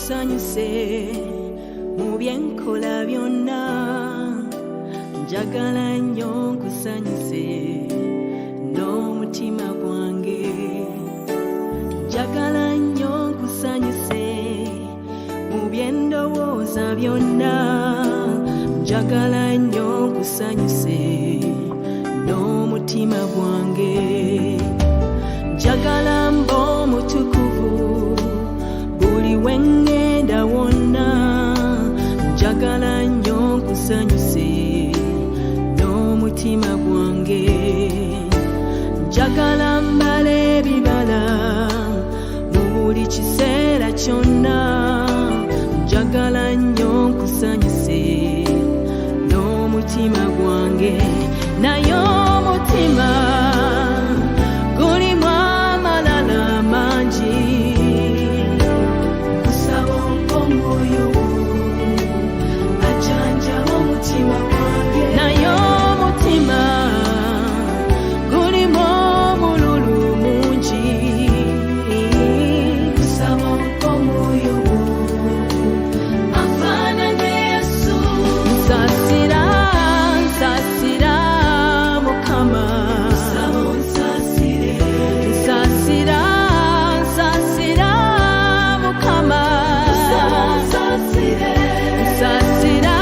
nkusanyuse mu byenkola byonna njagala nnyo nkusanyuse n'omutima gwange njagala nnyo nkusanyuse mu byendowooza byonna njagala nnyo nkusanyuse n'omutima gwange njagala mbo mutukuvu buli wengenda wonna njagala nnyo nkusanyuse n'omutima gwange njagala mbala ebibala mu buli kiseera kyonna njagala nnyo nkusanyuse n'omutima gwange naye omutima gulimu amalala mangi kusaba omwoyo ajanjaba omutima gwange naye omutima gulimu omululu mungi kusaba omwoyo afaanane Yesu nsasira Mukama nsasira Mukama nsasira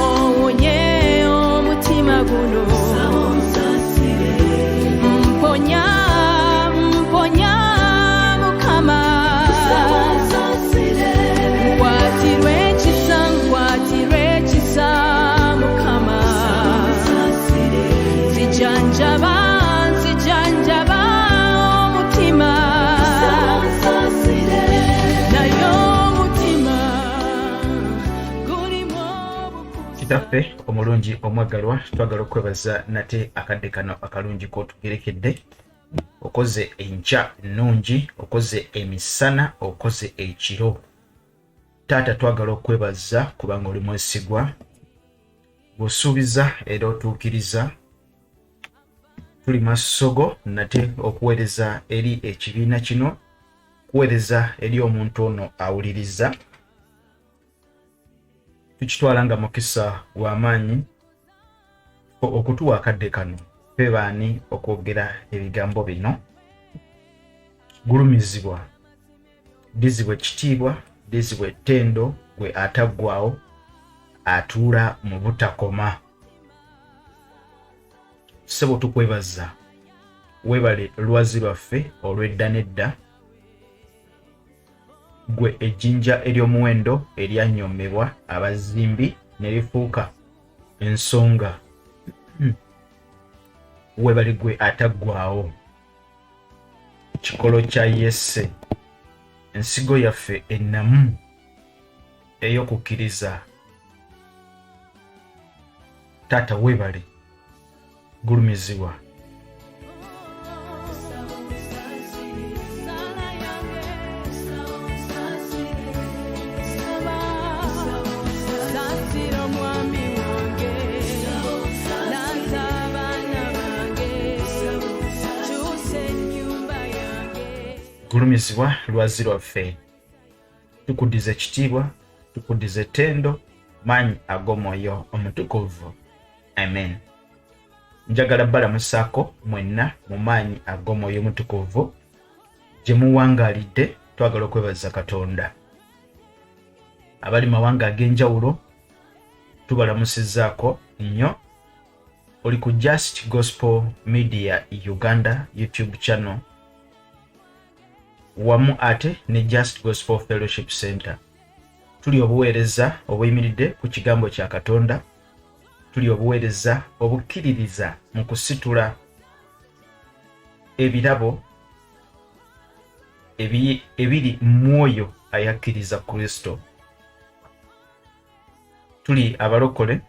owonye omutima guno mponya Mukama nkwatirwe ekisa Mukama nzijanjaba omutima naye omutima gulimu kitaffe omulungi omwagalwa twagala okwebaza nate akadde kano akalungi k'otugerekedde okoze enkya ennungi okoze emisana okoze ekiro taata twagala okwebaza kubanga oli mwesigwa bw'osuubiza era otuukiriza tuli masogo nate okuweereza eri ekibiina kino kuweereza eri omuntu ono awuliriza tukitwala nga mukisa gw'amaanyi okutuwa akadde kano ffe baani okwogera ebigambo bino gulumizibwa dizibwa ekitiibwa dizibwa ettendo gwe ataggwaawo atuula mu butakoma ssebo tukwebaza weebale lwazi lwaffe olw'edda n'edda gwe ejjinja ery'omuwendo eryannyomebwa abazimbi ne lifuuka ensonga weebale gwe ataggwaawo kikolo kya Yese ensigo yaffe ennamu ey'okukkiriza taata weebale gulumizibwa gulumizibwa lwazi lwaffe tukuddiza ekitiibwa tukuddiza ettendo maanyi ag'omwoyo omutukuvu amen njagala balamusaako mwenna mu maanyi ag'omwoyo omutukuvu gye muwangaalidde twagala okwebaza Katonda abali mawanga ag'enjawulo tubalamusizzaako nnyo oli ku Just Gospel Media Uganda YouTube channel wamu ate ne Just Gospel Fellowship Center tuli obuweereza obuyimiridde ku kigambo kya Katonda tuli obuweereza obukkiririza mu kusitula ebirabo ebiri mwoyo ayakkiriza Kristo tuli abalokole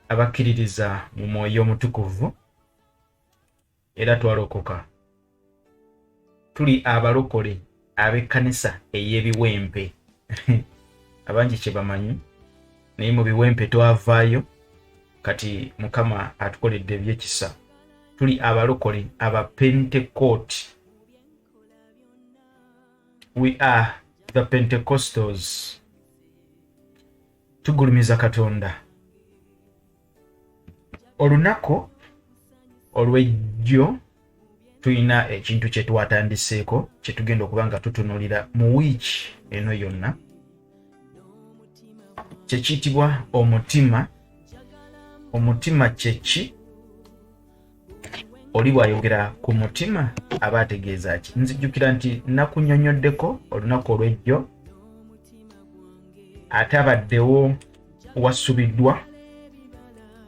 abakkiririza mu mwoyo omutukuvu era twalokoka tuli abalokole ab'ekkanisa ey'ebiwempe abangi kye bamanyi naye mu biwempe twavaayo kati Mukama atukoledde ebyekisa tuli abalokole aba Pentecost we are the Pentecostals tugulumiza Katonda. Olunaku olw'ejjo tulina ekintu kye twatandiseeko kye tugenda okuba nga tutunuulira mu wiiki eno yonna, kye kiyitibwa omutima. Omutima kye ki? Oli bw'ayogera ku mutima aba ategeeza ki? Nzijjukira nti nakunnyonnyoddeko olunaku olw'ejjo, ate abaddewo wasubiddwa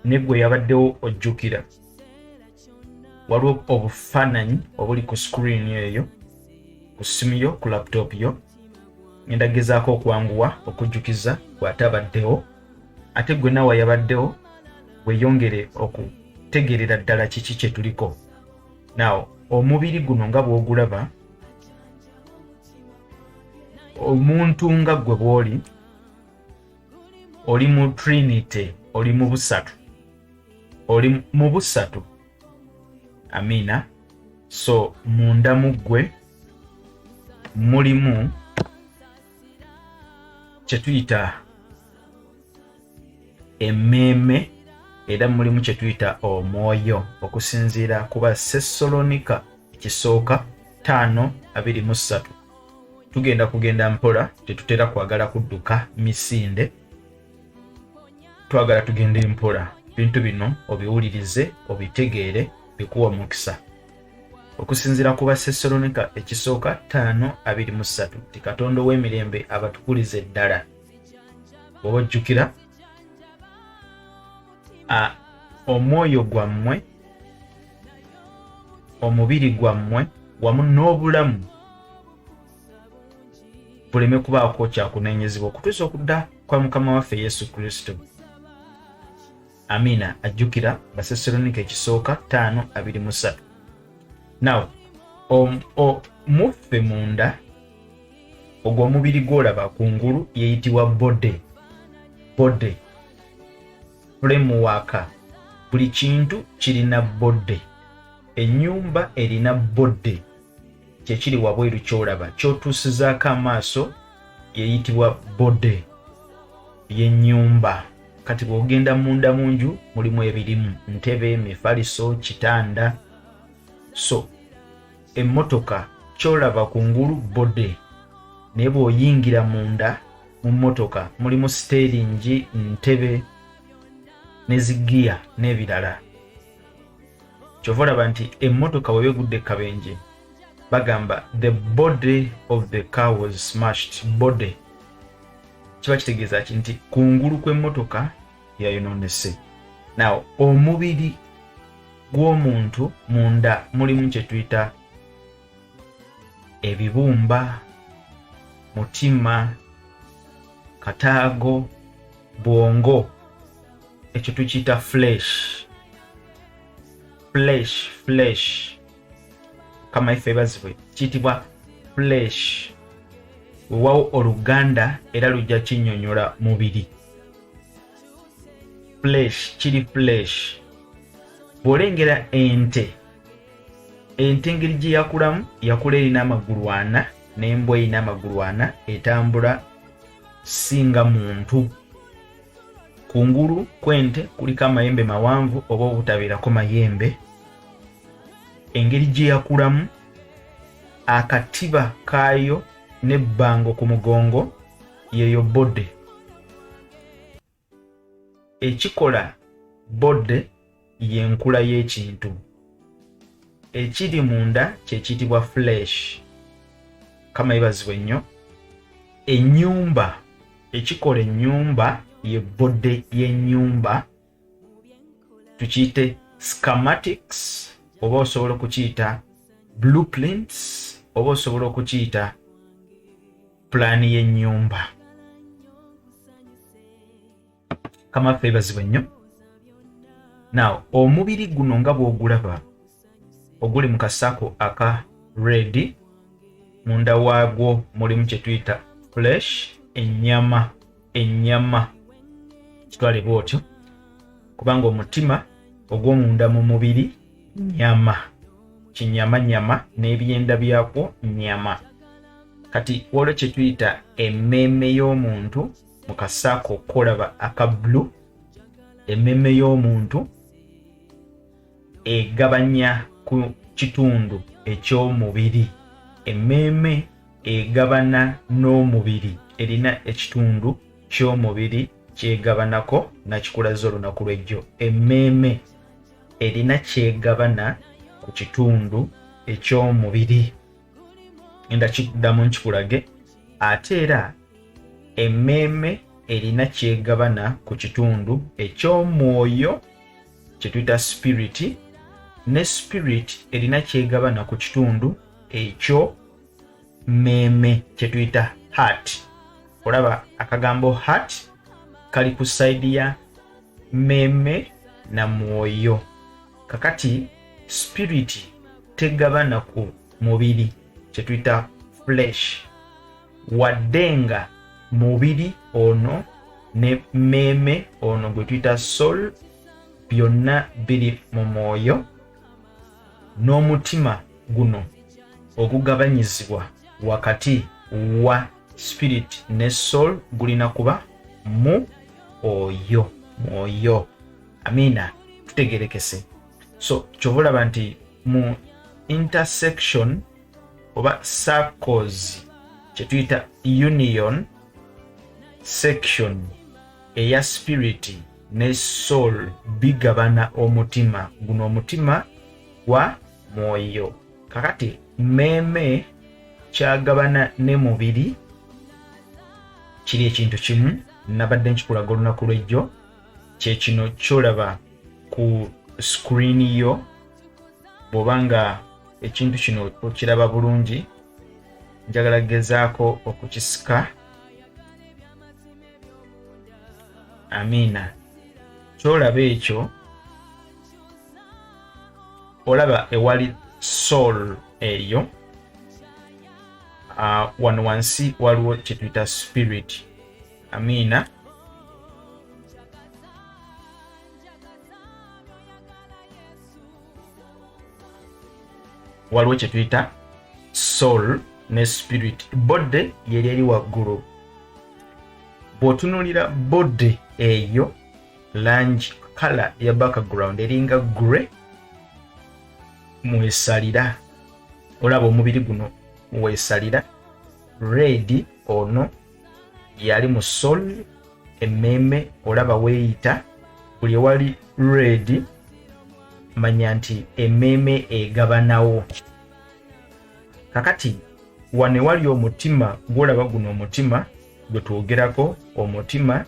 ne gwe yabaddewo ojjukira. Waliwo obufaananyi obuli ku screen eyo, ku simu yo, ku laptop yo. Ngenda gezaako okwanguwa okujjukiza bw'ate abaddewo, ate gwe nawe yabaddewo weyongere okutegeerera ddala kiki kye tuliko. Now, omubiri guno nga bw'ogulaba, omuntu nga gwe bw'oli, oli mu Trinity, oli mu busatu. Oli mu busatu. Amina. So, munda mu ggwe mulimu kye tuyita emmeeme, era mulimu kye tuyita omwoyo, okusinziira ku Basesalonika ekisooka 5:23. Tugenda kugenda mpola, tetutera kwagala kudduka misinde, twagala tugende mpola. Bintu bino obiwulirize, obitegeere, bikuwa omukisa. Okusinziira ku Basesalonika ekisooka 5:23, ti Katonda w'emirembe abatukulize ddala. Bw'oba ojjukira, omwoyo gwammwe, omubiri gwammwe wamu n'obulamu buleme kubaako kyakunenyezebwa okutuusa okudda kwa Mukama waffe Yesu Kristo. Amina. Ajjukira Basesalonika ekisooka 5:23. Now, muffe munda ogw'omubiri gw'olaba kungulu yeeyitibwa bode. Bode. Framework. Buli kintu kirina bode. Ennyumba erina bode. Kye kiri wabweru ky'olaba, ky'otuusizaako amaaso yeeyitibwa bode y'ennyumba. Kati bw'ogenda munda mu nju mulimu ebirimu: ntebe, mifaliso, kitanda. So, emmotoka ky'olaba kungulu bode, naye bw'oyingira munda mu mmotoka mulimu steeringi, ntebe, ne zigiya n'ebirala. Kyova olaba nti emmotoka bwe begudde kabenje bagamba the body of the car was smashed. Body kiba kitegeeza ki? Nti kungulu kw'emmotoka yayonoonese. Now, omubiri gw'omuntu munda mulimu kye tuyita ebibumba, mutima, kataago, bwongo. Ekyo tukiyita flesh. Flesh. Kama ife bazibwe kiyitibwa flesh. Weewaawo oluganda era lujja kinnyonnyola mubiri. Flesh, kiri flesh. Bw'olengera ente engeri gye yakulamu, yakula erina amagulu 4 n'embwa erina amagulu 4, etambula singa muntu. Kungulu kw'ente kuliko amayembe mawanvu oba obutabeerako mayembe. Engeri gye yakulamu, akatiba kaayo n'ebbango ku mugongo, yeeyo bode. Ekikola bode y'enkula y'ekintu. Ekiri munda kye kiyitibwa flesh. Kama ibazibwe nnyo. Ennyumba, ekikola ennyumba ye bode y'ennyumba. Tukiyite schematics, oba osobola okukiyita blueprints, oba osobola okukiyita plan y'ennyumba. Kama ffe bazibwe nnyo. Now, omubiri guno nga bw'ogulaba oguli mu kasaako aka red, munda waagwo mulimu kye tuyita flesh, ennyama. Kitwale bw'otyo kubanga omutima ogw'omunda mu mubiri nyama, kinyama n'ebyenda byakwo nyama. kati waliwo kye tuyita emmeeme y'omuntu mu kasaako okolaba aka blue. Emmeeme y'omuntu egabanya ku kitundu eky'omubiri. Emmeeme egabana n'omubiri, erina ekitundu ky'omubiri kyegabanako, nakikulaza olunaku lw'ejjo. Emmeeme erina kyegabana ku kitundu eky'omubiri. Enda kiddamu nkikulage. Ate era emmeeme erina kyegabana ku kitundu eky'omwoyo kye tuyita spirit, ne spirit erina kyegabana ku kitundu ekyo mmeeme kye tuyita heart. Olaba akagambo heart kali ku side ya mmeeme na mwoyo. Kakati spirit tegabana ku mubiri kye tuyita flesh, waddenga mubiri ono ne mmeeme ono gwe tuyita soul byonna biri mu mwoyo, n'omutima guno ogugabanyizibwa wakati wa spirit ne soul gulina kuba mu oyo mwoyo. Amina, tutegerekese. So kyobulaba nti mu intersection oba circles kye tuyita union section eya spirit ne soul bigabana omutima guno, omutima gwa mwoyo. Kakati mmeeme kyagabana ne mubiri kiri ekintu kimu. Nabadde nkikulaga olunaku lw'ejjo, kye kino kyolaba ku screen yo. Bw'obanga ekintu kino okiraba bulungi, njagala gezaako okukisika. Amina. Kyolaba ekyo, olaba ewali soul eyo. Wano wansi waliwo kye tuyita spirit. Amina. Waliwo kye tuyita soul ne spirit. Body yeri eri waggulu. Bw'otunuulira body eyo, langi kala ya background eringa grey mwesalira. Olaba omubiri guno mwesalira. Red ono yali mu soul, emmeeme olaba weeyita. Buli ewali red manya nti emmeeme egabanawo. Kakati wane wali omutima gwolaba guno, omutima gwe twogerako, omutima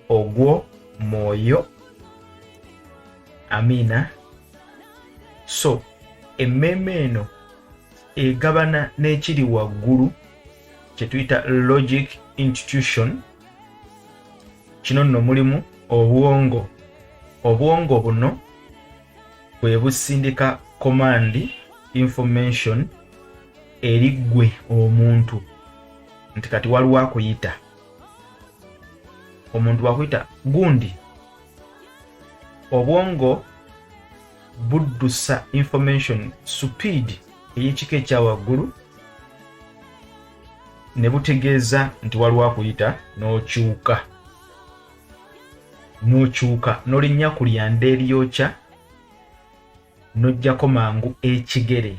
ogwo mwoyo. Amina. So emmeeme eno egabana n'ekiri waggulu kye tuyita logic institution. Kino nno mulimu obwongo. Obwongo buno bwe busindika command information eri ggwe omuntu nti kati waliwo akuyita. Omuntu wakuyita gundi. Obwongo buddusa information speed ey'ekika ekya waggulu ne butegeeza nti waliwo akuyita, n'okyuka n'olinnya ku lyanda eryokya n'ojjako mangu ekigere.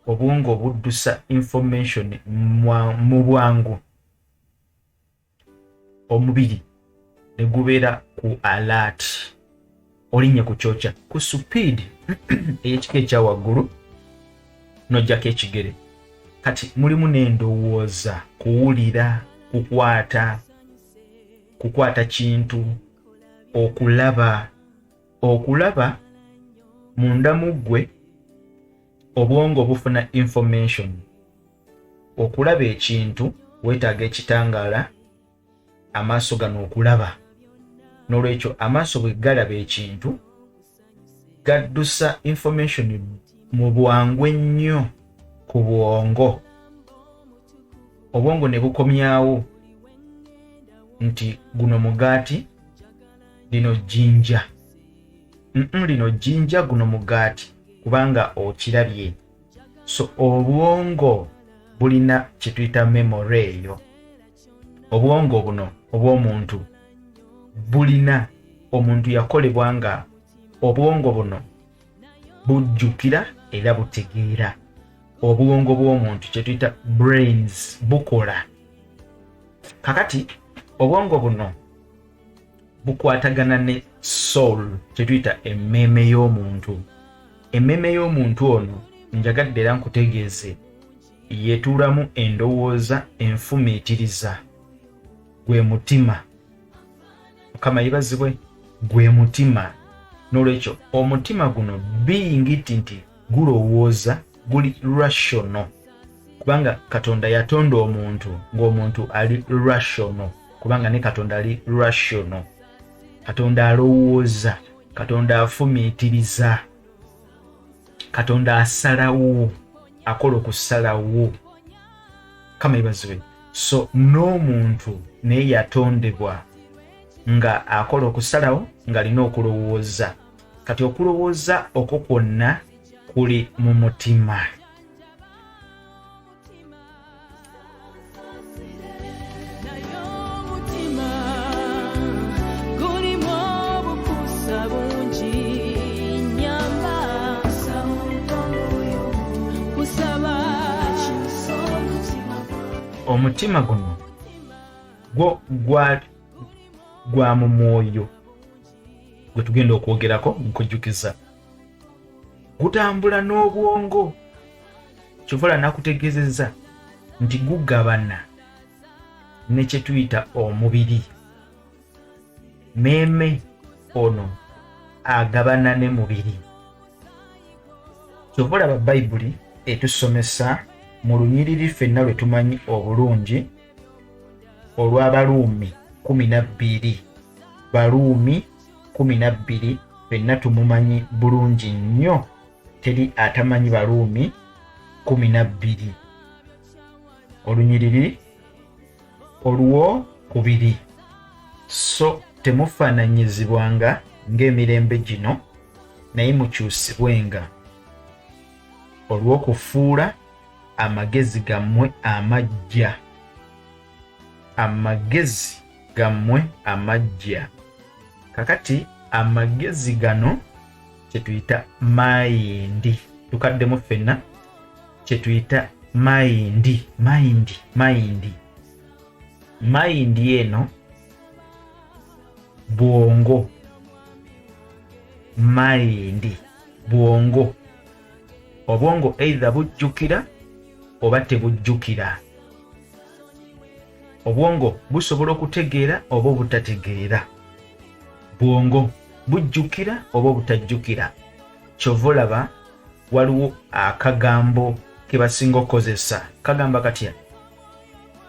Obwongo buddusa information mu bwangu. Omubiri ne gubeera ku alert, olinnye ku kyokya ku speed ey'ekika ekya waggulu n'ojjako ekigere. Kati mulimu n'endowooza, kuwulira, kukwata kintu, okulaba munda mu ggwe. Obwongo bufuna information. Okulaba ekintu weetaaga ekitangaala, amaaso gano okulaba. N'olwekyo amaaso bwe galaba ekintu gaddusa information mu bwangu ennyo ku bwongo. Obwongo ne bukomyawo nti guno mugaati, lino jjinja. Lino jjinja, guno mugaati, kubanga okirabye. So obwongo bulina kye tuyita memory eyo. Obwongo buno obw'omuntu bulina omuntu yakolebwa nga obwongo buno bujjukira era butegeera. Obwongo bw'omuntu kye tuyita brains bukola. Kakati obwongo buno bukwatagana ne soul kye tuyita emmeeme y'omuntu. Emmeeme y'omuntu ono njagadde era nkutegeeze yetuulamu endowooza enfumiitiriza. Gwe mutima. Mukama yebazibwe. Gwe mutima. N'olwekyo omutima guno biyingiti nti gulowooza guli rational. Kubanga Katonda yatonda omuntu ng'omuntu ali rational. Kubanga ne Katonda ali rational. Katonda alowooza. Katonda afumiitiriza. Katonda asalawo. Akola okusalawo. Kama yebazibwe. So n'omuntu naye yatondebwa nga akola okusalawo nga alina okulowooza. Kati okulowooza okwo kwonna kuli mu mutima. Omutima guno gwa mu mwoyo gwe tugenda okwogerako nkujjukiza. Gutambula n'obwongo. Kyovula nakutegeezezza nti gugabana ne kye tuyita omubiri. Mmeeme ono agabana ne mubiri. Kyovula ba Bayibuli etusomesa mu lunyiriri ffenna lwe tumanyi obulungi olw'Abaruumi 12. Baruumi 12 ffenna tumumanyi bulungi nnyo. Teri atamanyi Baruumi 12. Olunyiriri olw'okubiri. So temufaananyizibwanga ng'emirembe gino naye mukyusibwenga olw'okufuula amagezi gammwe amaggya. Amagezi gammwe amaggya. Kakati amagezi gano kye tuyita mayindi. Tukaddemu ffenna kye tuyita mayindi. Mayindi eno bwongo. Mayindi bwongo. Obwongo either bujjukira oba tebujjukira. Obwongo busobola okutegeera oba obutategeera. Bwongo bujjukira oba obutajjukira. Kyova olaba waliwo akagambo ke basinga okukozesa. Kagamba katya?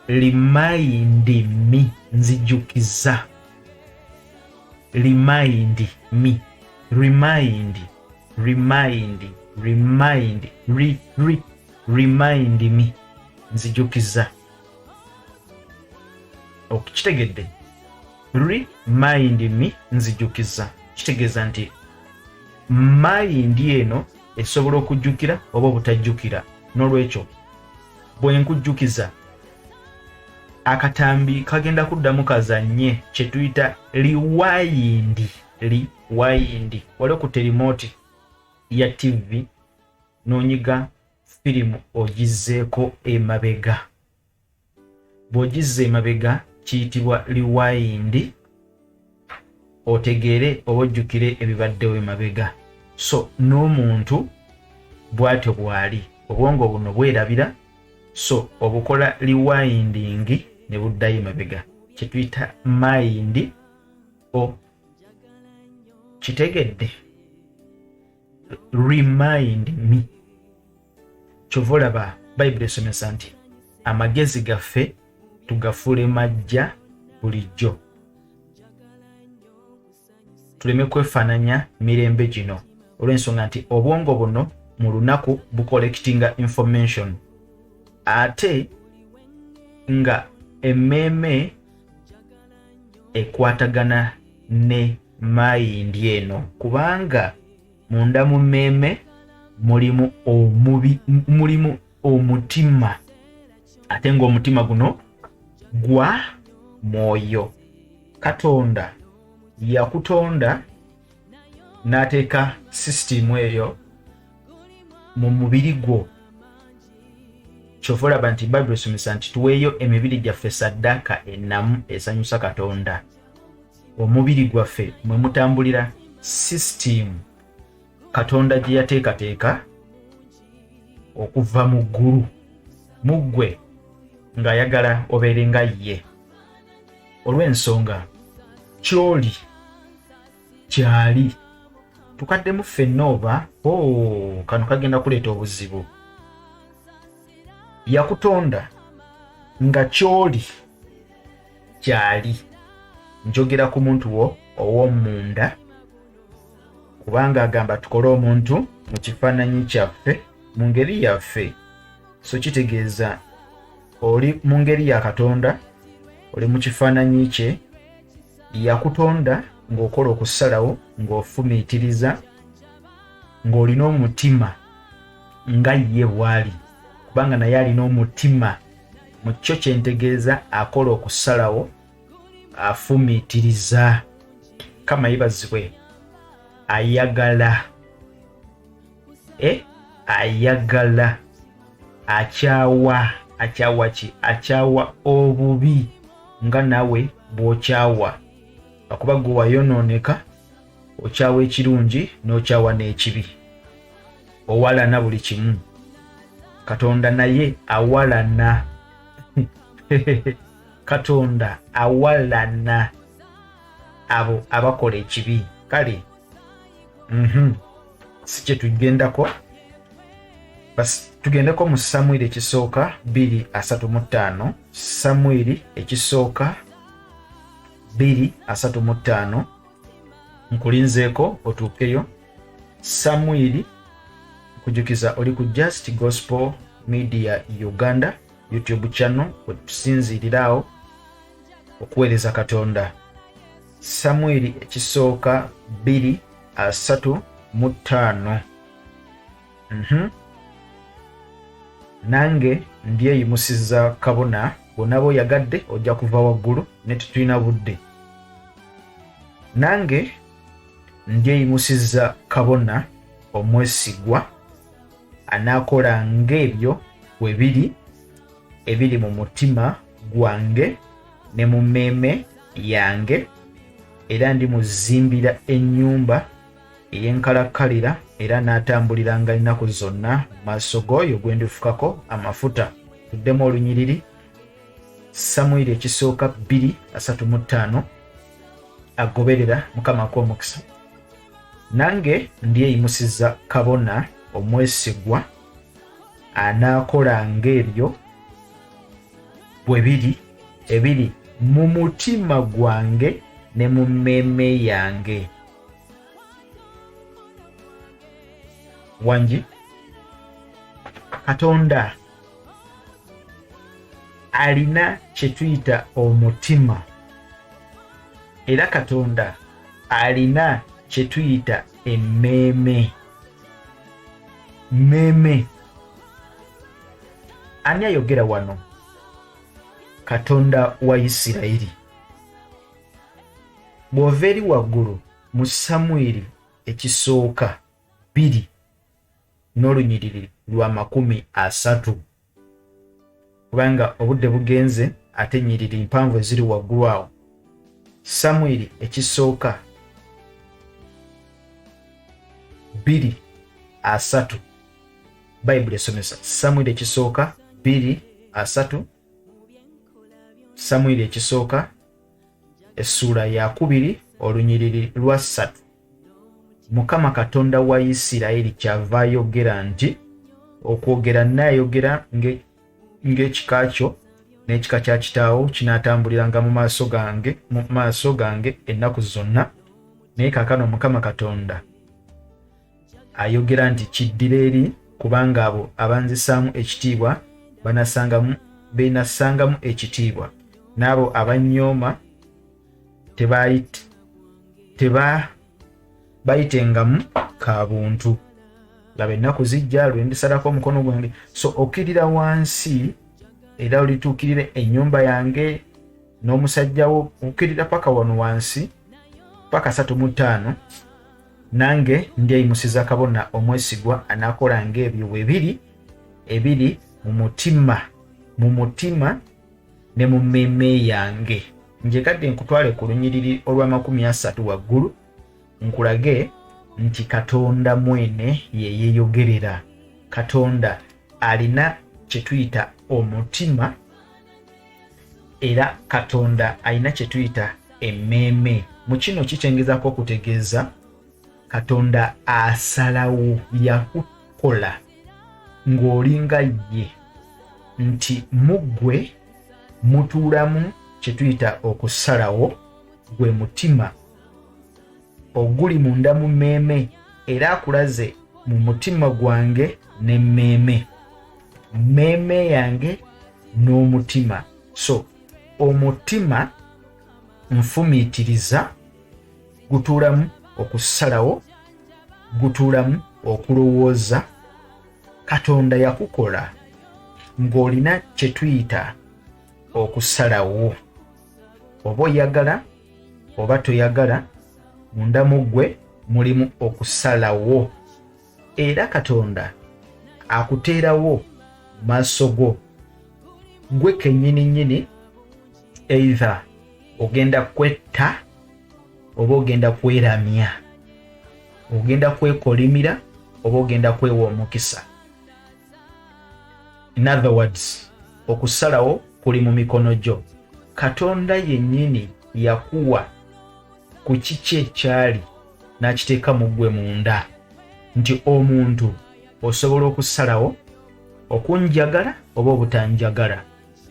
Remind me. Nzijukiza. Remind me. Remind me. Nzijukiza. Okitegedde? Remind me. Nzijukiza. Kitegeeza nti mind eno esobola okujjukira oba obutajjukira. N'olwekyo bwe nkujjukiza akatambi kagenda kuddamu kazanye kye tuyita rewind. Waliwo ku remote ya TV n'onyiga firimu ogizzeeko emabega. Bw'ogizza emabega kiyitibwa rewind, otegeere oba ojjukire ebibaddewo emabega. So n'omuntu bw'atyo bw'ali. Obwongo buno bwerabira, so obukola rewinding ne buddayo emabega. Kye tuyita mind. Kitegedde? Remind me. Kyova olaba Bayibuli esomesa nti amagezi gaffe tugafuule majja bulijjo. Tuleme kwefaananya mirembe gino olw'ensonga nti obwongo buno mu lunaku bucollectinga information. Ate nga emmeeme ekwatagana ne mayindi eno kubanga munda mu mmeeme mulimu omutima. ate ng'omutima guno gwa mwoyo. Katonda yakutonda n'ateeka sisitimu eyo mu mubiri gwo. Kyova olaba nti Bayibuli esomesa nti tuweeyo emibiri gyaffe saddaaka ennamu esanyusa Katonda. Omubiri gwaffe mwe mutambulira sisitimu Katonda gye yateekateeka okuva mu ggulu mu ggwe ng'ayagala obeere nga ye. Olw'ensonga ky'oli kyali tukaddemu ffenna oba kano kagenda kuleeta obuzibu. Yakutonda nga ky'oli kyali. Njogera ku muntu wo ow'omunda, kubanga agamba tukole omuntu mu kifaananyi kyaffe mu ngeri yaffe. So kitegeeza oli mu ngeri ya Katonda, oli mu kifaananyi kye. Yakutonda ng'okola okusalawo, ng'ofumiitiriza, ng'olina omutima nga ye bw'ali, kubanga naye alina omutima. Mu kyo kye ntegeeza akola okusalawo, afumiitiriza. Kama yebazibwe. Ayagala. Ayagala. Akyawa. Akyawa ki? Akyawa obubi nga nawe bw'okyawa. Akuba gwe wayonooneka, okyawa ekirungi n'okyawa n'ekibi. Owalana buli kimu. Katonda naye awalana. Katonda awalana abo abakola ekibi. Kale si kye tugendako. Basi tugendeko mu Samwiri ekisooka 2:35. Samwiri ekisooka 2:35. Nkulinzeeko otuukeyo. Samwiri kujukiza oli ku Just Gospel Media Uganda YouTube channel kwe tusinziirirawo okuweereza Katonda. Samwiri ekisooka 2:35. Nange ndyeyimusizza kabona, bonna b'oyagadde ojja kuva waggulu ne tetulina budde. Nange ndyeyimusizza kabona omwesigwa anaakola ng'ebyo bwe biri ebiri mu mutima gwange ne mu mmeeme yange, era ndimuzimbira ennyumba ey'enkalakkalira, era n'atambuliranga ennaku zonna mu maaso g'oyo gwe ndifukako amafuta. Tuddemu olunyiriri. Samwiri ekisooka 2:35 agoberera. Mukama kw'omukisa. Nange ndyeyimusizza kabona omwesigwa anaakola ng'ebyo bwe biri ebiri mu mutima gwange ne mu mmeeme yange. Wangi Katonda alina kye tuyita omutima, era Katonda alina kye tuyita emmeeme. Mmeeme. Ani ayogera wano? Katonda wa Isirayiri. Bw'ova eri waggulu mu Samwiri ekisooka 2 n'olunyiriri lwa 30, kubanga obudde bugenze ate ennyiriri mpanvu eziri waggulu awo. Samwiri ekisooka 2:3 Bayibuli esomesa Samwiri ekisooka 2:3. Samwiri ekisooka essuula ya 2 olunyiriri lwa 3. Mukama Katonda wa Isirayiri kyava ayogera nti, okwogera naayogera ng'ekika kyo n'ekika kya kitaawo kinaatambuliranga mu maaso gange ennaku zonna. Naye kaakano Mukama Katonda ayogera nti kiddira eri, kubanga abo abanzisaamu ekitiibwa beenasangamu ekitiibwa, n'abo abannyooma bayitengamu ka buntu. Laba ennaku zijja lwe ndisalako omukono gwange. So okkirira wansi era olituukirire ennyumba yange n'omusajja wo okukirira paka wano wansi paka 3 nange ndyeyimusiza kabona omwesigwa anaakolanga ebyo ebiri mu mutima ne mu mmeeme yange. Nje kadde nkutwale ku lunyiriri olwa 30 waggulu nkulage nti Katonda mwene ye yeeyogerera. Katonda alina kye tuyita omutima era Katonda alina kye tuyita emmeeme. Mu kino kikyengezako okutegeeza Katonda asalawo yakukola ng'olinga ye nti muggwe mutuulamu kye tuyita okusalawo gwe mutima oguli munda mu mmeeme era akulaze mu mutima gwange n'emmeeme, mmeeme yange n'omutima. So omutima nfumiitiriza gutuulamu okusalawo, gutuulamu okulowooza. Katonda yakukola ng'olina kye tuyita okusalawo, oba oyagala oba toyagala, munda mu ggwe mulimu okusalawo. Era Katonda akuteerawo maaso go gwe kennyini either ogenda kwetta oba ogenda kweramya, ogenda kwekolimira oba ogenda kwewa omukisa. In other words, okusalawo kuli mu mikono gyo. Katonda yennyini yakuwa ku kiki ekyali n'akiteeka mu ggwe munda nti omuntu osobola okusalawo okunjagala oba obutanjagala,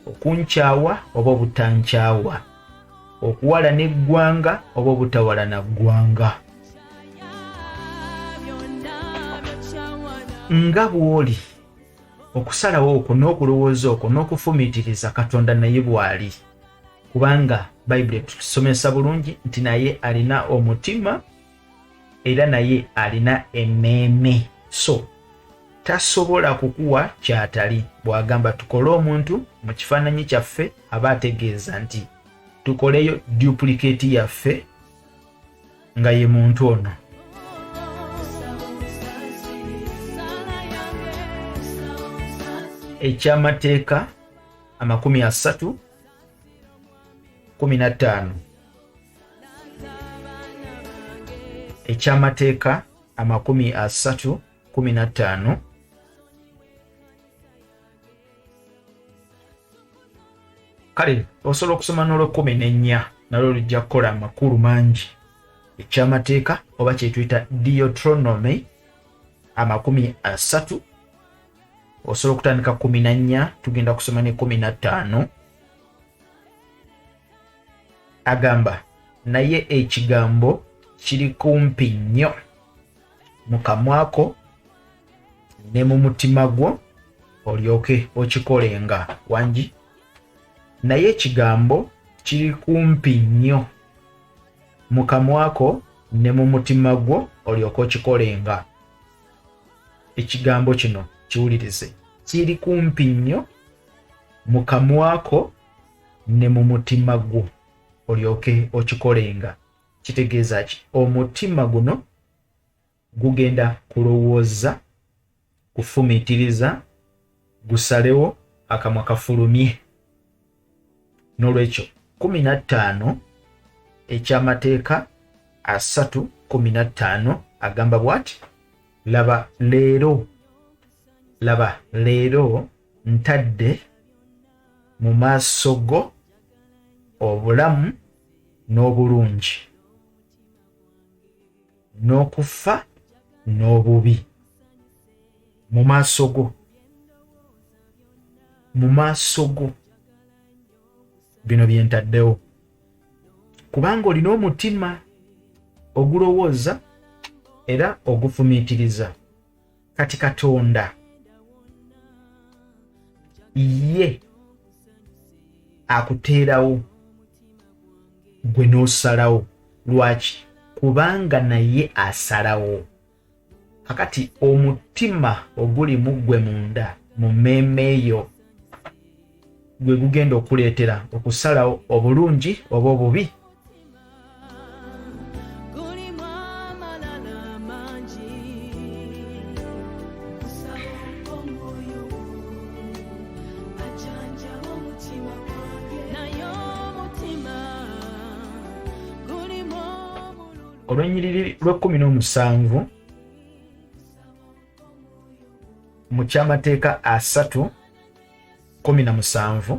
okunkyawa oba obutankyawa, okuwalana eggwanga oba obutawalana ggwanga. Nga bw'oli okusalawo okwo n'okulowooza okwo n'okufumiitiriza Katonda naye bw'ali, kubanga Bayibuli etusomesa bulungi nti naye alina omutima era naye alina emmeeme. So tasobola kukuwa kyatali. Bw'agamba tukole omuntu mu kifaananyi kyaffe aba ategeeza nti tukoleyo duplicate yaffe nga ye muntu ono. Ekyamateeka 30:15. Ekyamateeka 30:15. Kale osobola okusoma n'olw'14 nalwo lujja kukola amakulu mangi. Ekyamateeka oba kyetuyita Deuteronomy 30. Osobola okutandika 14 tugenda kusoma ne 15. Agamba naye ekigambo kiri kumpi nnyo mu kamwako ne mu mutima gwo olyoke okikolenga. Wangi naye ekigambo kiri kumpi nnyo mu kamwako ne mu mutima gwo olyoke okikolenga. Ekigambo kino kiwulirize, kiri kumpi nnyo mu kamwako ne mu mutima gwo olyoke okikolenga. Kitegeeza ki? Omutima guno gugenda kulowooza, kufumiitiriza, gusalewo, akamwa kafulumye. N'olwekyo 15 ekyamateeka 3:15 agamba bw'ati, laba leero ntadde mu maaso go obulamu n'obulungi, n'okufa n'obubi. Mu maaso go bino bye ntaddewo, kubanga olina omutima ogulowooza era ogufumiitiriza. Kati Katonda ye akuteerawo gwe n'osalawo. Lwaki? Kubanga naye asalawo. Kakati omutima oguli mu ggwe munda mu mmeeme yo gwe gugenda okuleetera okusalawo obulungi oba obubi. Olw'ennyiriri lw'17 mu kyamateeka 3:17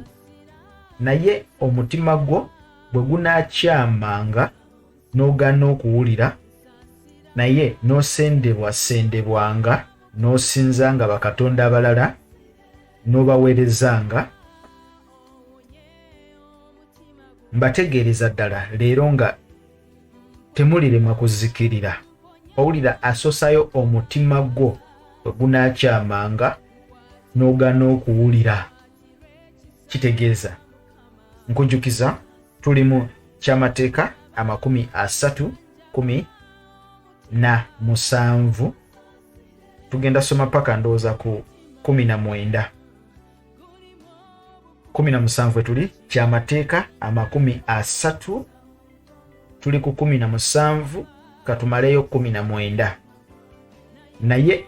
naye omutima gwo bwe gunaakyamanga n'ogaana okuwulira naye n'osendebwasendebwanga n'osinzanga bakatonda abalala n'obaweerezanga, mbategeereza ddala leero nga temulirema kuzikirira. Owulira asosayo omutima gwo bwe gunaakyamanga n'ogaana okuwulira. Kitegeeza nkujjukiza tuli mu kyamateeka 3:17 tugenda soma paka ndowooza ku 19. 17 tuli kyamateeka 30 tuli ku 17 katumaleyo 19. Naye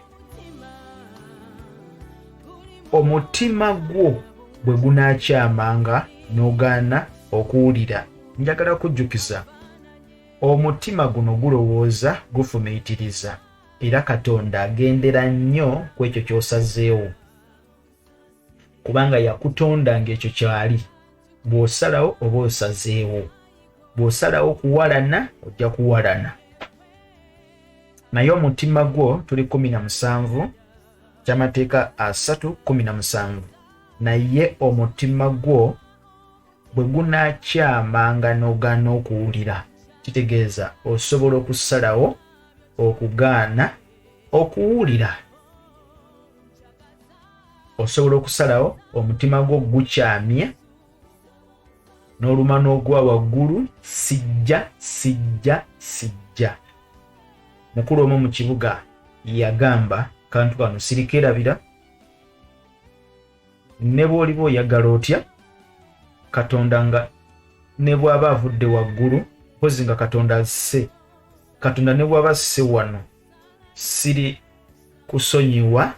omutima gwo bwe gunaakyamanga n'ogaana okuwulira. Njagala kujjukiza omutima guno gulowooza, gufumiitiriza, era Katonda agendera nnyo ku ekyo ky'osazeewo, kubanga yakutonda ng'ekyo kyali. Bw'osalawo oba osazeewo, bw'osalawo kuwalana ojja kuwalana. Naye omutima gwo tuli 17 kyamateeka 3:17 naye omutima gwo bwe gunaakyamanga n'ogaana okuwulira. Kitegeeza osobola okusalawo okugaana okuwulira. Osobola okusalawo omutima gwo gukyamye n'oluma n'ogwa waggulu, sijja. Mukulu omu mu kibuga yagamba kantu kano sirikeerabira, ne bw'oliba oyagala otya Katonda nga ne bw'aba avudde waggulu, mpozi nga Katonda ne bw'aba asse wano siri kusonyiwa,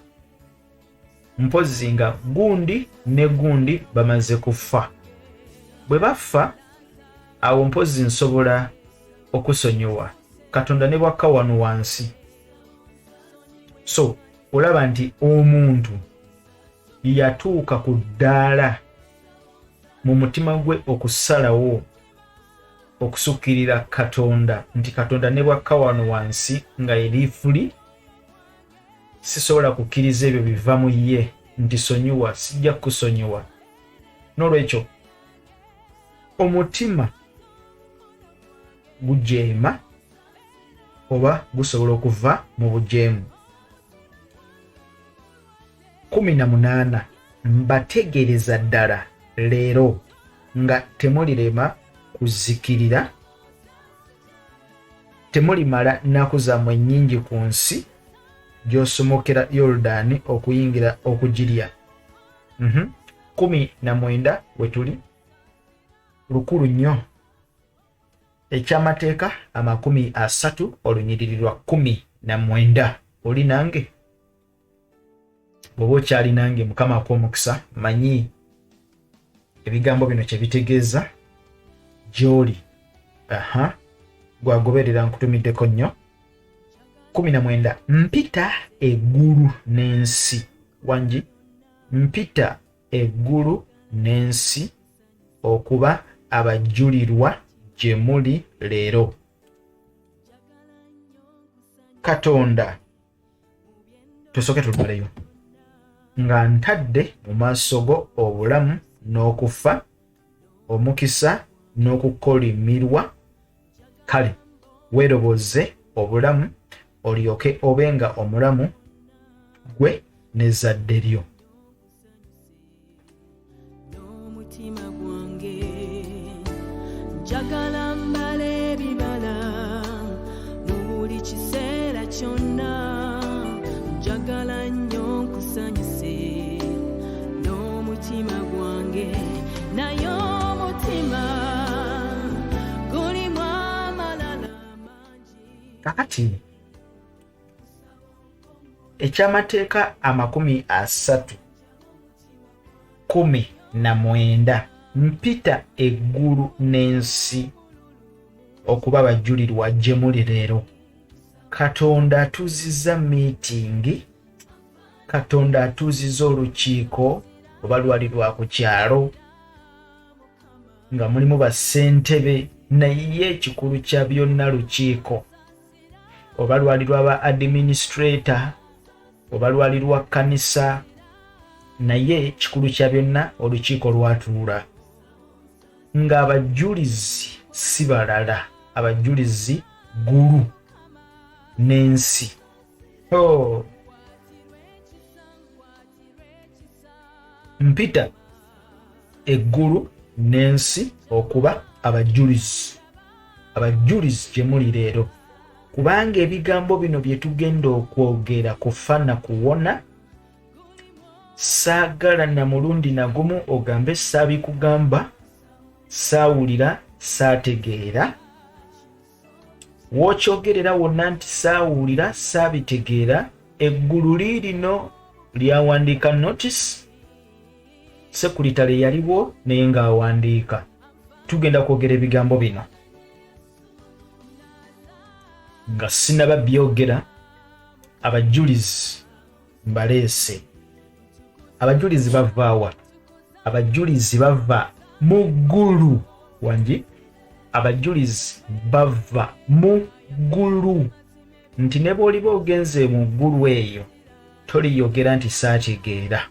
mpozi nga gundi ne gundi bamaze kufa. Bwe bafa awo mpozi nsobola okusonyiwa, Katonda ne bw'akka wano wansi. So olaba nti omuntu yatuuka ku ddaala mu mutima gwe okusalawo okusukkirira Katonda nti Katonda ne bw'akka wano wansi nga erifuli, sisobola kukkiriza ebyo biva mu ye nti sonyiwa, sijja kusonyiwa. N'olwekyo omutima gujeema oba gusobola okuva mu bujeemu. 18 mbategeereza ddala leero nga temulirema kuzikirira, temulimala nnaku zammwe nnyingi ku nsi gy'osomokera Yoludaani okuyingira okugirya. 19 we tuli lukulu nnyo. Ekyamateeka 30 olunyiriri lwa 19. Oli nange? Bw'oba okyali nange, Mukama akuwe omukisa, manyi ebigambo bino kye bitegeeza gy'oli. Gwagoberera nkutumiddeko nnyo. 19 mpita eggulu n'ensi. Wangi mpita eggulu n'ensi okuba abajulirwa gye muli leero. Katonda tusooke tulumaleyo nga ntadde mu maaso go obulamu n'okufa, omukisa n'okukolimirwa. Kale weeroboze obulamu olyoke obenga omulamu gwe n'ezzadde lyo. N'omutima gwange njagala mbale ebibala mu buli kiseera kyonna, njagala nnyo nkusanyuse n'omutima gwange. kakati ekyamateeka 319 mpita eggulu n'ensi okuba abajulirwa gye muli leero. Katonda atuuzizza miitingi, Katonda atuuzizza olukiiko oba lwali lwa ku kyalo nga mulimu bassentebe, naye ekikulu kya byonna lukiiko, oba lwali lwaba administrator oba lwali lwa kkanisa, naye ekikulu kya byonna olukiiko lwatuula nga abajulizi si balala, abajulizi ggulu n'ensi. Mpita eggulu n'ensi okuba abajulizi gye muli leero, kubanga ebigambo bino bye tugenda okwogera kufa na kuwona, saagala na mulundi nagumu ogambe saabikugamba, saawulira, saategeera. W'okyogerera wonna nti saawulira, saabitegeera, eggulu liirino lyawandiika notice, sekuritale yaliwo naye ng'awandiika. Tugenda kwogera ebigambo bino nga sinaba byogera. Abajulizi mbaleese. Abajulizi bava wa? Abajulizi bava mu ggulu wangi. Abajulizi bava mu ggulu, nti ne bw'oliba ogenze mu ggulu eyo toliyogera nti saategeera.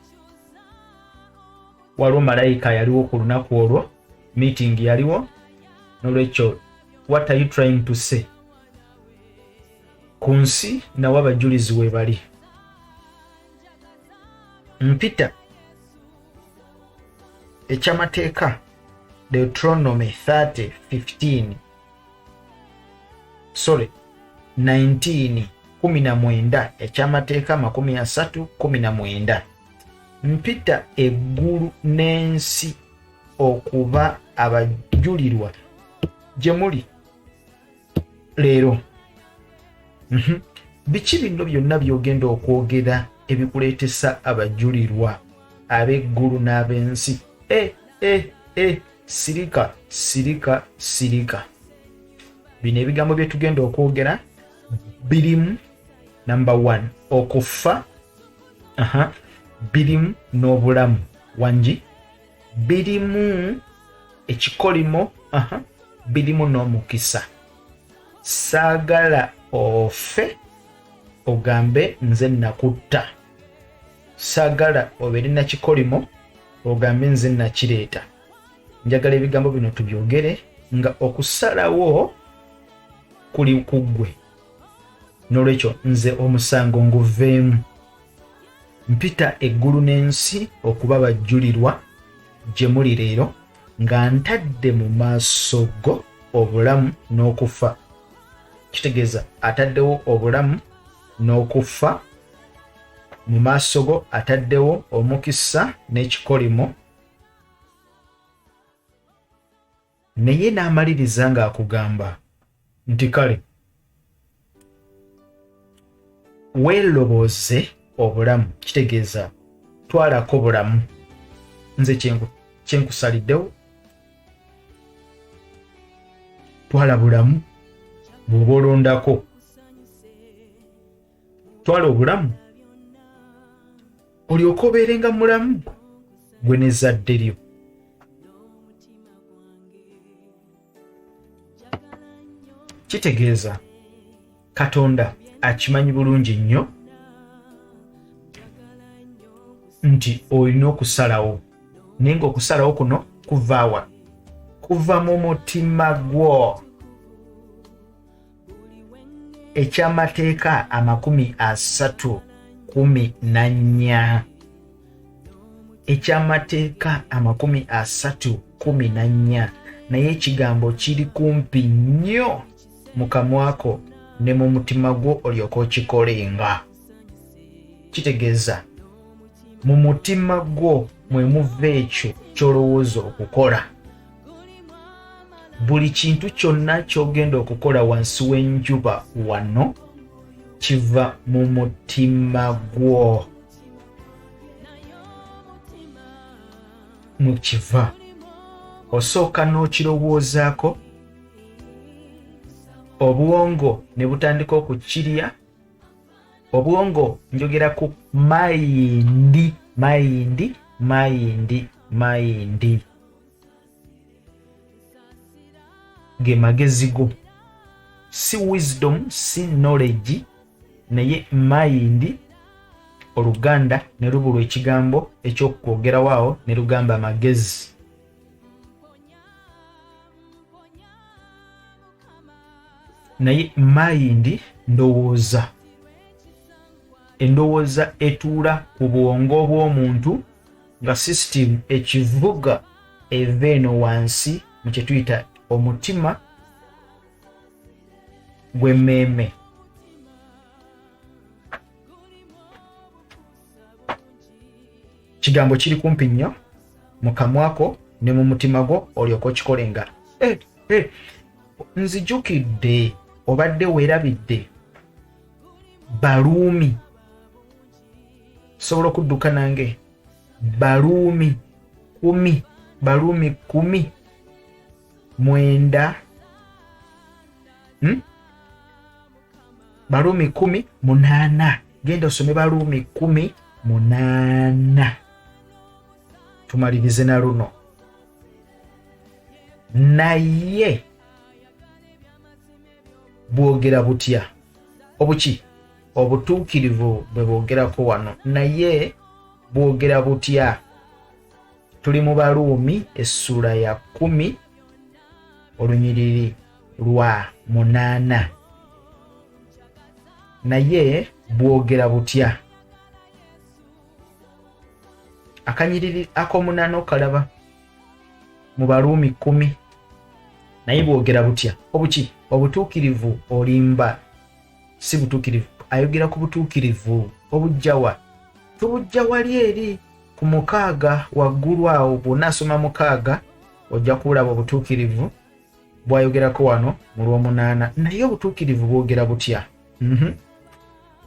Waliwo malayika yaliwo ku lunaku olwo, meeting yaliwo, n'olwekyo what are you trying to say? Ku nsi nawo abajulizi we bali. Mpita ekyamateeka Deuteronomy 19 ekyamateeka 319. Mpita eggulu n'ensi okuba abajulirwa gye muli leero. Biki bino byonna byogenda okwogera ebikuleetesa abajulirwa ab'eggulu n'ab'ensi? Sirika. Bino ebigambo bye tugenda okwogera birimu number 1 okufa, birimu n'obulamu wangi, birimu ekikolimo, birimu n'omukisa. Saagala ofe ogambe nze nakutta, saagala obeere na kikolimo ogambe nze nakireeta. Njagala ebigambo bino tubyogere nga okusalawo kuli ku ggwe, n'olwekyo nze omusango nguveemu. Mpita eggulu n'ensi okuba abajulirwa gye muli leero, nga ntadde mu maaso go obulamu n'okufa. Kitegeeza ataddewo obulamu n'okufa, mu maaso go ataddewo omukisa n'ekikolimo. Naye n'amaliriza ng'akugamba nti kale weelobooze obulamu. Kitegeeza twalako bulamu, nze kyenkusaliddewo, twala bulamu bw'oba olondako, twala obulamu olyoke obeerenga mulamu gwe n'ezzadde lyo. Kitegeeza Katonda akimanyi bulungi nnyo nti olina okusalawo, naye ng'okusalawo kuno kuva wa? Kuva mu mutima gwo. Ekyamateeka 314. Ekyamateeka 314, naye ekigambo kiri kumpi nnyo mu kamwako ne mu mutima gwo olyoka okikolenga. Kitegeeza mu mutima gwo mwe muva ekyo ky'olowooza okukola. buli kintu kyonna ky'ogenda okukola wansi w'enjuba wano kiva mu mutima gwo. Mukiva osooka n'okirowoozaako, obwongo ne butandika okukirya. Obwongo njogera ku mayindi ge magezi go, si wisdom, si knowledge, naye mayindi. Oluganda ne lubulwa ekigambo ekyokwogerawo awo ne lugamba magezi. Naye mayindi ndowooza. Endowooza etuula ku bwongo bw'omuntu nga system ekivuga eva eno wansi mu kye tuyita omutima gw'emmeeme. Kigambo kiri kumpi nnyo mu kamwako ne mu mutima gwo olyoka okikolenga. Nzijukidde obadde weerabidde Baluumi, sobola okudduka nange, Baluumi 10, Baluumi 9, Baluumi 8. Genda osome Baluumi 8. Tumalirize na luno. Naye bwogera butya? Obuki? Obutuukirivu bwe bwogerako wano. Naye bwogera butya? Tuli mu Baluumi essula ya 10 olunyiriri lwa 8. Naye bwogera butya? Akanyiriri ak'omunaana okalaba mu Baluumi 10. Naye bwogera butya? Obuki? Obutuukirivu olimba, si butuukirivu. Ayogera ku butuukirivu obujjawa. Tubujja wali eri ku 6 waggulu awo. Bw'onaasoma 6 ojja kulaba obutuukirivu bwayogerako wano mu lw'omunaana. Naye obutuukirivu bwogera butya?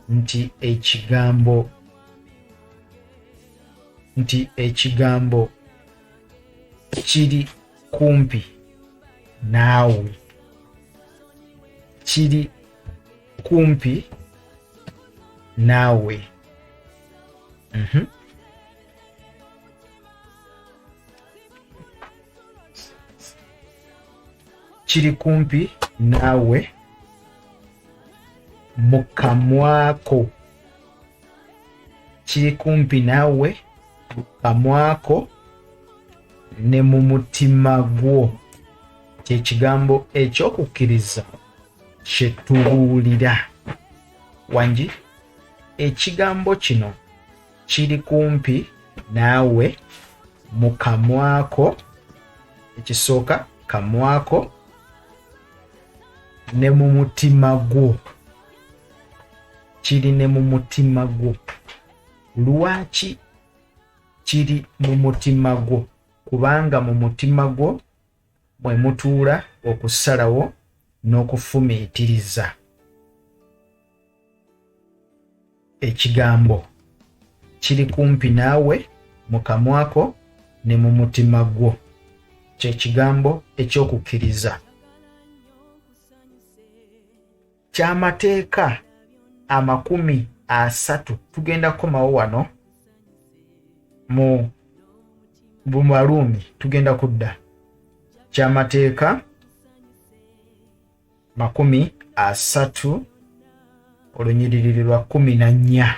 Nti ekigambo kiri kumpi naawe. Kiri kumpi naawe. Kiri kumpi naawe mu kamwako. Kiri kumpi naawe mu kamwako ne mu mutima gwo. Kyekigambo ekyokukkiriza kye tubuulira. Wangi, ekigambo kino kiri kumpi naawe mu kamwako. Ekisooka kamwako ne mu mutima gwo. Kiri ne mu mutima gwo. Lwaki kiri mu mutima gwo? Kubanga mu mutima gwo mwe mutuula okusalawo n'okufumiitiriza. Ekigambo kiri kumpi naawe mu kamwako ne mu mutima gwo. Kyekigambo ekyokukkiriza. Kyamateeka 30 tugenda kukomawo wano mu Baluumi. Tugenda kudda kyamateeka 30 olunyiriri lwa 14.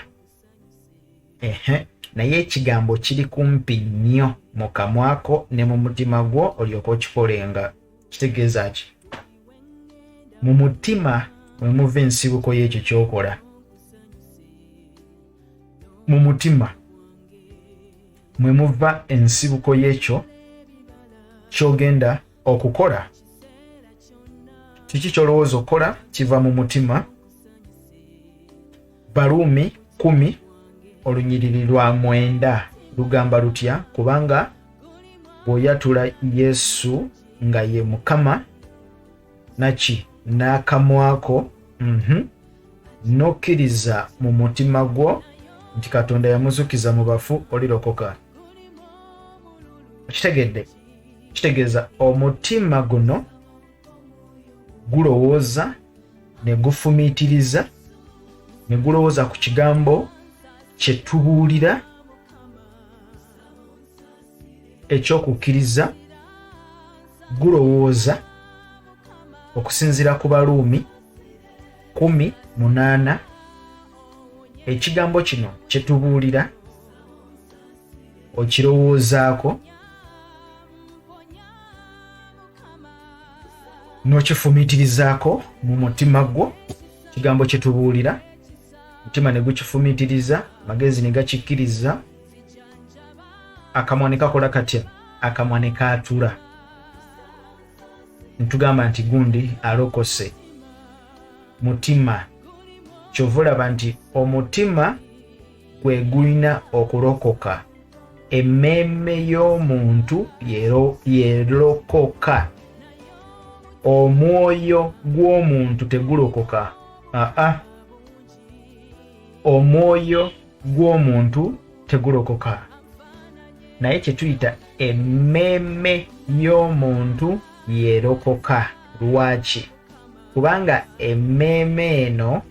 Naye ekigambo kiri kumpi nnyo mu kamwako ne mu mutima gwo olyoka okikolenga. Kitegeeza ki? Mu mutima mwe muva ensibuko y'ekyo ky'okola. Mu mutima mwe muva ensibuko y'ekyo ky'ogenda okukola. Kiki ky'olowooza okukola kiva mu mutima. Baluumi 10 olunyiriri lwa 9 lugamba lutya? Kubanga bw'oyatula Yesu nga ye Mukama naki n'akamwako n'okkiriza mu mutima gwo nti Katonda yamuzukiza mu bafu, olirokoka. Kitegedde, kitegeeza omutima guno gulowooza ne gufumiitiriza ne gulowooza ku kigambo kye tubuulira ekyokukkiriza, gulowooza okusinziira ku Baluumi 10:8 ekigambo kino kye tubuulira okirowoozaako n'okifumiitirizaako mu mutima gwo. Kigambo kye tubuulira, mutima ne gukifumiitiriza, magezi ne gakikkiriza, akamwa ne kakola katya? Akamwa ne kaatula. Ntugamba nti gundi alokose. Mutima. Kyova olaba nti omutima gwe gulina okulokoka. Emmeeme y'omuntu yerokoka. Omwoyo gw'omuntu tegulokoka. Omwoyo gw'omuntu tegulokoka. Naye kye tuyita emmeeme y'omuntu yerokoka. Lwaki? Kubanga emmeeme eno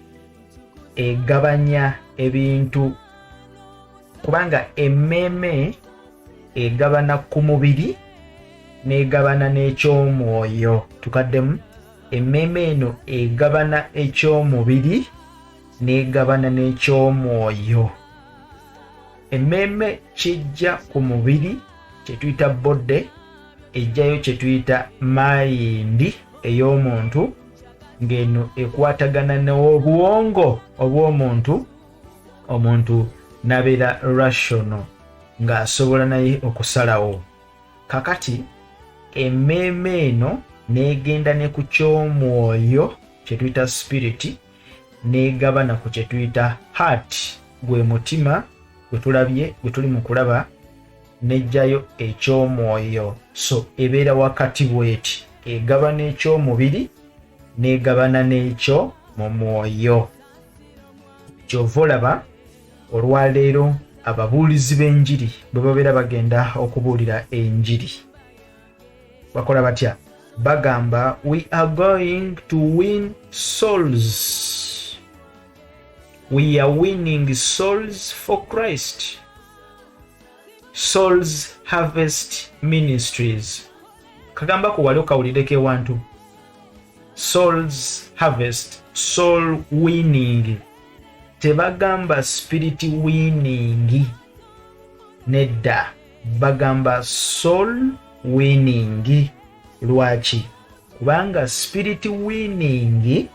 egabanya ebintu. Kubanga emmeeme egabana ku mubiri n'egabana n'ekyomwoyo. Tukaddemu, emmeeme eno egabana ekyomubiri n'egabana n'ekyomwoyo. Emmeeme kijja ku mubiri kye tuyita bodde, ejjayo kye tuyita mayindi ey'omuntu, ng'eno ekwatagana n'obwongo obw'omuntu. Omuntu n'abeera rational ng'asobola naye okusalawo. Kakati emmeeme eno n'egenda ne ku ky'omwoyo kye tuyita spirit, n'egabana ku kye tuyita heart, gwe mutima gwe tulabye, gwe tuli mu kulaba, n'ejjayo eky'omwoyo. So ebeera wakati bw'eti, egabana eky'omubiri n'egabana n'ekyo mu mwoyo. Kyova olaba olwaleero ababuulizi b'enjiri bwe babeera bagenda okubuulira enjiri bakola batya? Bagamba, we are going to win souls. We are winning souls for Christ. Souls Harvest Ministries. Kagamba ku wali okawulireko ewantu. Souls Harvest, soul winning. Tebagamba spirit winning. Nedda, bagamba soul winning. Lwaki? Kubanga spirit winning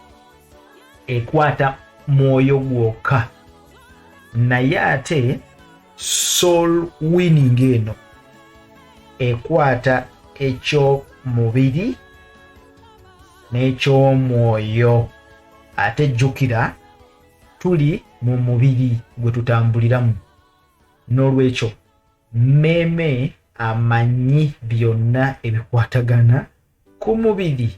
ekwata mwoyo gwokka, naye ate soul winning eno ekwata eky'omubiri n'eky'omwoyo. Ate jjukira, tuli mu mubiri gwe tutambuliramu, n'olwekyo mmeeme amanyi byonna ebikwatagana ku mubiri.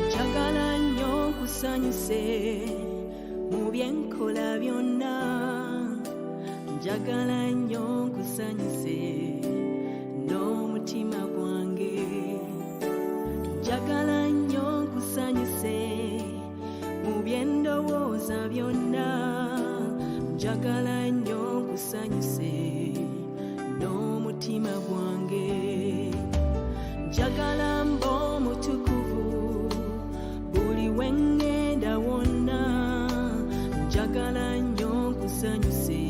Njagala nnyo nkusanyuse mu byenkola byonna. Njagala nnyo nkusanyuse n'omutima gwange. Njagala nnyo nkusanyuse mu byendowooza byonna. Njagala nnyo nkusanyuse n'omutima gwange. Njagala mba omutukuvu buli we ngenda wonna. Njagala nnyo nkusanyuse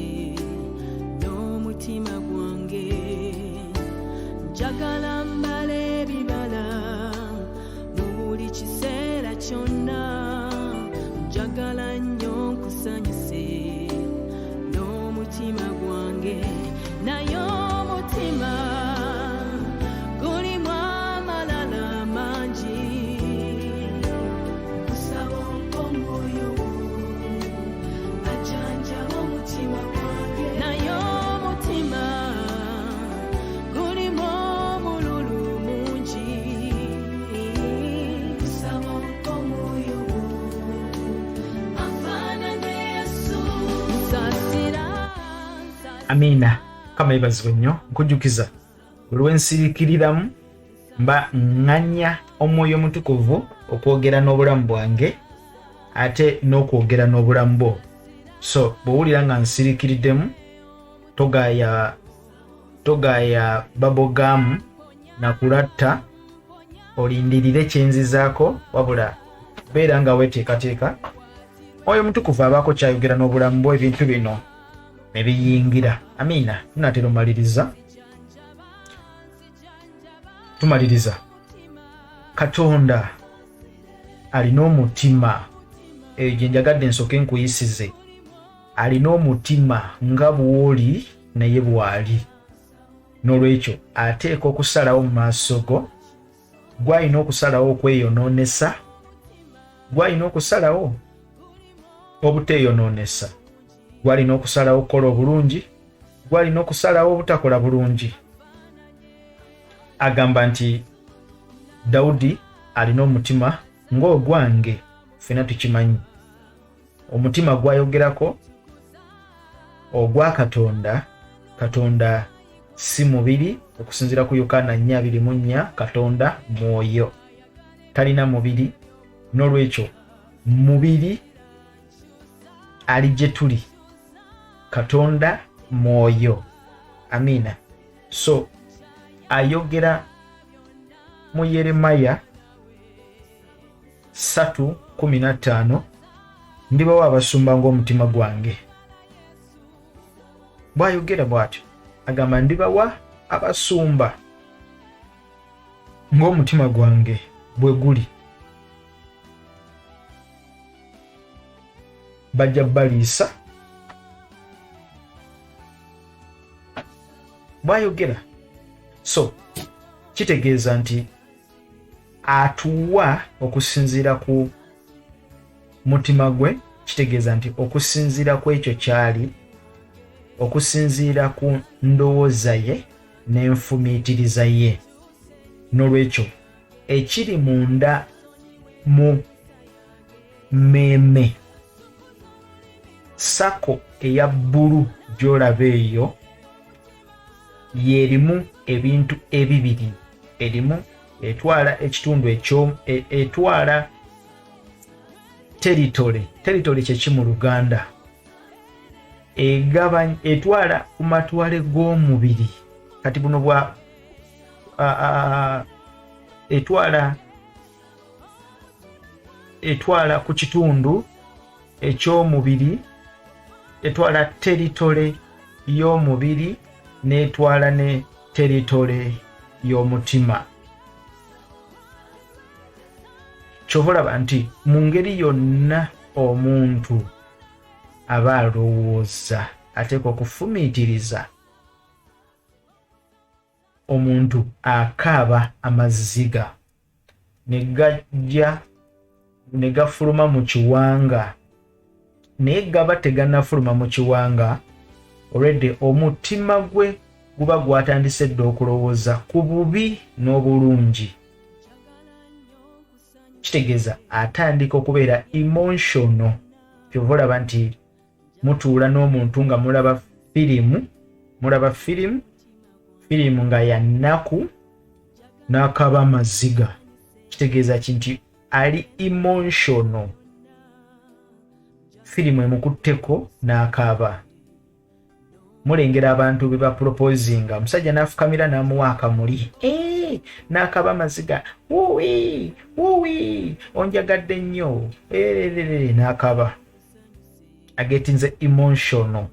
n'omutima gwange. Njagala mbala ebibala mu buli kiseera kyonna. Njagala nnyo nkusanyuse n'omutima gwange. Naye omutima gulimu amalala mangi. Amina. Kama ibazibwe nnyo nkujjukiza olw'ensirikiriramu mba nganya omwoyo omutukuvu okwogera n'obulamu bwange ate n'okwogera n'obulamu bwo. So bw'owulira nga nsirikiriddemu togaaya babogamu nakulatta olindirire kyenzizaako, wabula beera nga weteekateeka oyo mutukuvu abaako kyayogera n'obulamu bwo, ebintu bino ne biyingira. Amina. Tunatera tumaliriza. Katonda alina omutima, eyo gye njagadde nsooke nkuyisize. Alina omutima nga bw'oli naye bw'ali. N'olwekyo ateeka okusalawo mu maaso go, gw'alina okusalawo okweyonoonesa, gw'alina okusalawo obuteeyonoonesa, gw'alina okusalawo okukola obulungi, gw'alina okusalawo obutakola bulungi. Agamba nti Dawudi alina omutima ng'ogwange, ffena tukimanyi. Omutima gwayogerako ogwa Katonda. Katonda si mubiri, okusinziira ku Yokaana 4:24, Katonda mwoyo, talina mubiri. N'olwekyo mubiri ali gye tuli, Katonda mwoyo. Amina. So ayogera mu Yeremaya 3:15, ndibawo abasumba ng'omutima gwange. Bw'ayogera bw'atyo agamba ndibawa abasumba ng'omutima gwange bwe guli, bajja baliisa. Bw'ayogera, so kitegeeza nti atuwa okusinziira ku mutima gwe, kitegeeza nti okusinziira ku ekyo kyali, okusinziira ku ndowooza ye n'enfumiitiriza ye. N'olwekyo ekiri munda mu mmeeme, sako eya bbulu gy'olaba eyo, yerimu ebintu ebibiri. Erimu etwala ekitundu ekyo, etwala territory kye mu Luganda, etwala ku matwale g'omubiri. Kati buno bwa etwala ku kitundu eky'omubiri, etwala territory y'omubiri, n'etwala ne territory y'omutima. Kyova olaba nti mu ngeri yonna omuntu aba alowooza, ateeka okufumiitiriza. Omuntu akaaba amaziga ne gajja ne gafuluma mu kiwanga, naye gaba tegannafuluma mu kiwanga, already omutima gwe guba gwatandise dda okulowooza ku bubi n'obulungi. Kitegeeza atandika okubeera emotional. Kyova olaba nti mutuula n'omuntu nga mulaba firimu nga ya nnaku n'akaba amaziga. Kitegeeza nti ali emotional, firimu emukutteko n'akaaba. Mulengera abantu be baproposinga, omusajja n'afukamira n'amuwa akamuli, n'akaba amaziga, wuwi onjagadde nnyo, n'akaba. Agetinze emotional.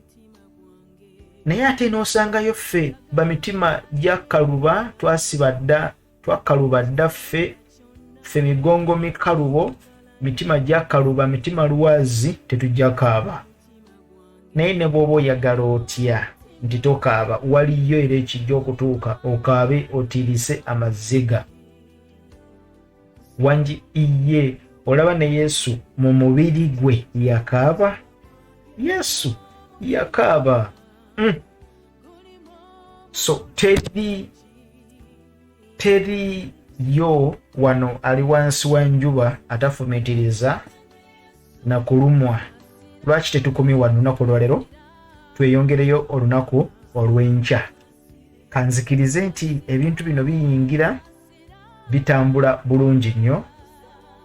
Naye ate n'osangayo ffe bamitima gyakaluba, twakaluba dda ffe migongo mikalubo, mitima gyakaluba, mitima lwazi, tetujja kaaba. Naye ne bw'oba oyagala otya nti tokaaba, waliyo era ekijja okutuuka okaabe otirise amaziga. Wangi iye olaba ne Yesu mu mubiri gwe yakaaba. Yesu yakaaba. So teri yo wano ali wansi wa njuba atafumiitiriza na kulumwa. Lwaki tetukomye wano lunaku olwaleero? tweyongereyo olunaku olw'enkya. Kanzikirize nti ebintu bino biyingira bitambula bulungi nnyo.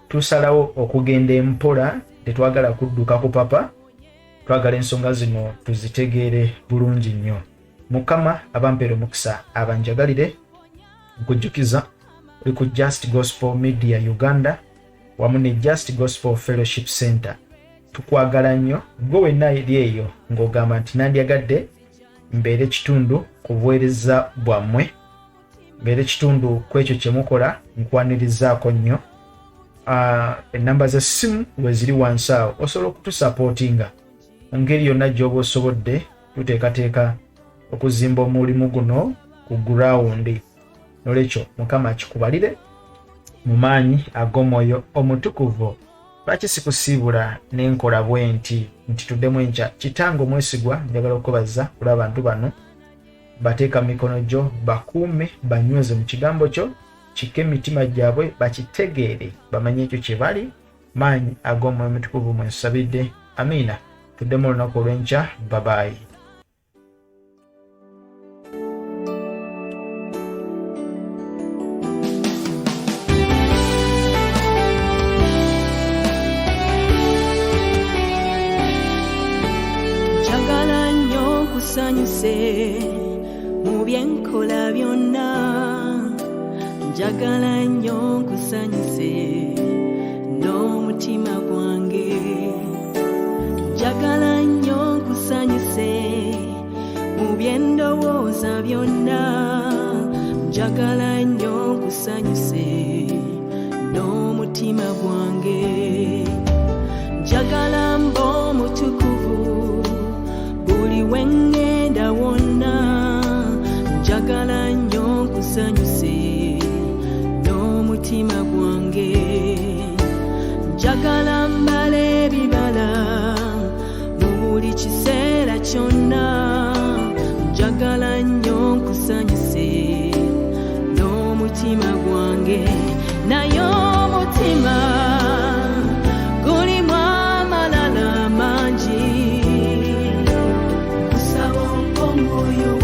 Tusalawo okugenda empola, tetwagala kudduka ku papa, twagala ensonga zino tuzitegeere bulungi nnyo. Mukama abampeera omukisa abanjagalire nkujjukiza oli ku Just Gospel Media Uganda wamu ne Just Gospel Fellowship Center. Tukwagala nnyo gwe wenna eri eyo ng'ogamba nti nandyagadde mbeere kitundu ku buweereza bwammwe, mbeere kitundu ku ekyo kye mukola, nkwanirizaako nnyo. Ennamba z'essimu we ziri wansi awo, osobola okutusapootinga mu ngeri yonna gy'oba osobodde. Tuteekateeka okuzimba omulimu guno ku gurawundi. Nolwekyo Mukama akikubalire mu maanyi ag'Omwoyo Omutukuvu. Lwaki sikusiibula n'enkola bwe nti tuddemu enkya. Kitange omwesigwa, njagala okubaza kuli abantu bano, bateeka mu mikono gyo, bakuume, banyweze mu kigambo kyo, kikke emitima gyabwe, bakitegeere, bamanye ekyo kye bali. Maanyi ag'Omwoyo Omutukuvu mwensabidde. Amiina. Tuddemu olunaku olw'enkya. Bye-bye. Nsanyuse mu byenkola byonna, njagala nnyo nkusanyuse n'omutima gwange, njagala nnyo nkusanyuse mu byendowooza byonna, njagala nnyo nkusanyuse n'omutima gwange, njagala mba omutukuvu buli wengenda wonna, njagala nnyo nkusanyuse n'omutima gwange, njagala mbala ebibala mu buli kiseera kyonna, njagala nnyo nkusanyuse n'omutima gwange. Naye omutima gulimu amalala mangi, Omwoyo